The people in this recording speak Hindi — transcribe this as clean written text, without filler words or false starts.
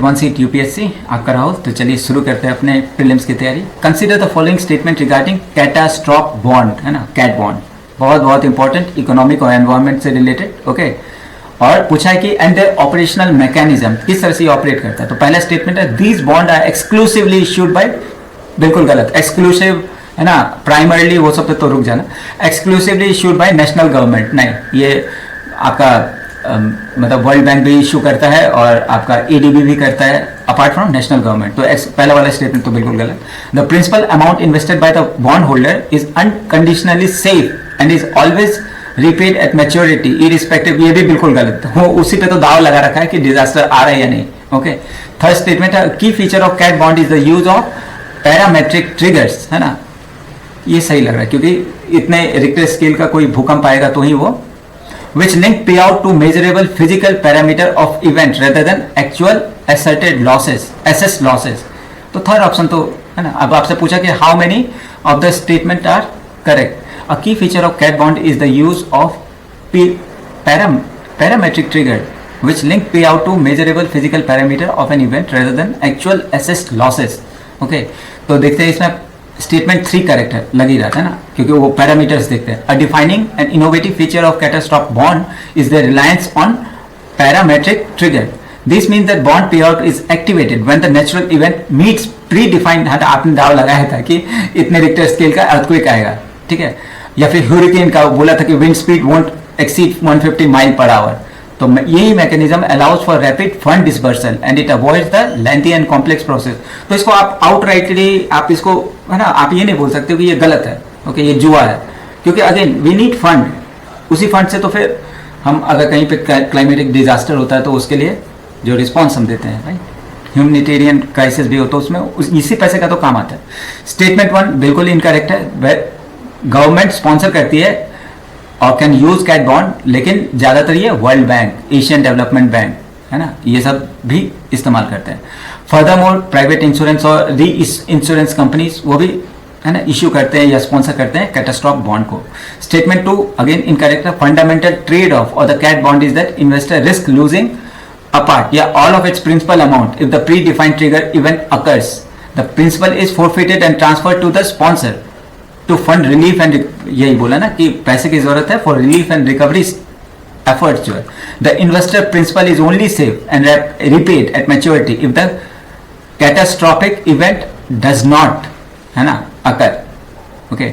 वन सीट यूपीएससी आपका राहुल। तो चलिए शुरू करते हैं अपने प्रीलिम्स की तैयारी। Consider the following statement regarding catastrophe bond, है ना, कैट बॉन्ड, बहुत बहुत इंपॉर्टेंट, इकोनॉमिक और एनवायरमेंट से रिलेटेड। ओके, और पूछा है कि एंड ऑपरेशनल मैकेनिज्म, किस तरह से ऑपरेट करता है। तो पहला स्टेटमेंट है these bond are exclusively issued by, बिल्कुल गलत, एक्सक्लूसिव है ना, प्राइमरीली वो सब पे तो रुक जाना, exclusively issued bye national government नहीं, ये आपका मतलब वर्ल्ड बैंक भी इशू करता है और आपका एडीबी भी करता है अपार्ट फ्रॉम नेशनल गवर्नमेंट। तो पहला वाला स्टेटमेंट तो बिल्कुल गलत। The principal amount invested by the bond holder is unconditionally safe and is always repaid at maturity irrespective, ये भी बिल्कुल गलत। वो उसी पे तो दाव लगा रखा है कि डिजास्टर आ रहा है या नहीं। ओके, थर्ड स्टेटमेंट है की feature of cat bond is the use of parametric triggers, है ना, ये सही लग रहा है क्योंकि इतने रिक्टर स्केल का कोई भूकंप आएगा तो ही वो which link payout to measurable physical parameter of event rather than actual asserted losses, assessed losses। तो थर्ड ऑप्शन तो है ना। अब आपसे पूछा कि how many of the statement are correct। A key feature of cat bond is the use of parametric trigger which link payout to measurable physical parameter of an event rather than actual assessed losses। Okay, तो देखते हैं इसमें स्टेटमेंट 3 करेक्ट है, लग ही रहा था ना, क्योंकि वो पैरामीटर्स देखते हैं। A defining and innovative feature of catastrophe bond is the reliance on parametric trigger. This means that bond pay out is activated when the natural event meets predefined, आपने दाव लगाया था कि इतने रिक्टर स्केल का अर्थक्वेक आएगा, ठीक है, या फिर ह्यूरिकेन का बोला था कि wind speed won't exceed 150 mile per hour. तो यही mechanism allows for rapid fund disbursal and it avoids the lengthy and complex process. तो इसको आप आउटराइटली आप इसको, है ना, आप ये नहीं बोल सकते कि ये गलत है, ओके, ये जुआ है, क्योंकि अगेन वी नीड फंड, उसी फंड से तो फिर हम अगर कहीं पे क्लाइमेटिक डिजास्टर होता है तो उसके लिए जो रिस्पॉन्स हम देते हैं, राइट, ह्यूमैनिटेरियन क्राइसिस भी हो तो उसमें इसी पैसे का तो काम आता है। स्टेटमेंट 1 बिल्कुल इनकरेक्ट है। गवर्नमेंट स्पॉन्सर करती है और कैन यूज कैट बॉन्ड, लेकिन ज्यादातर ये world bank, Asian development bank, है ना, ये सब भी इस्तेमाल करते हैं। फर्दरमोर प्राइवेट इंश्योरेंस और री इंश्योरेंस कंपनीज वो भी, है ना, इश्यू करते हैं या स्पॉन्सर करते हैं कैटास्ट्रॉफ बॉन्ड को। स्टेटमेंट 2 अगेन इनकरेक्ट है। फंडामेंटल ट्रेड ऑफ और the cat bond is that investor risk losing a part या all of its principal amount if the predefined trigger event occurs, the principal is forfeited and transferred to the sponsor to fund relief and, यही बोला ना कि पैसे की जरूरत है for relief and recovery efforts जो है। the investor principal is only saved and repaid at maturity if the catastrophic event does not, है ना, occur। okay,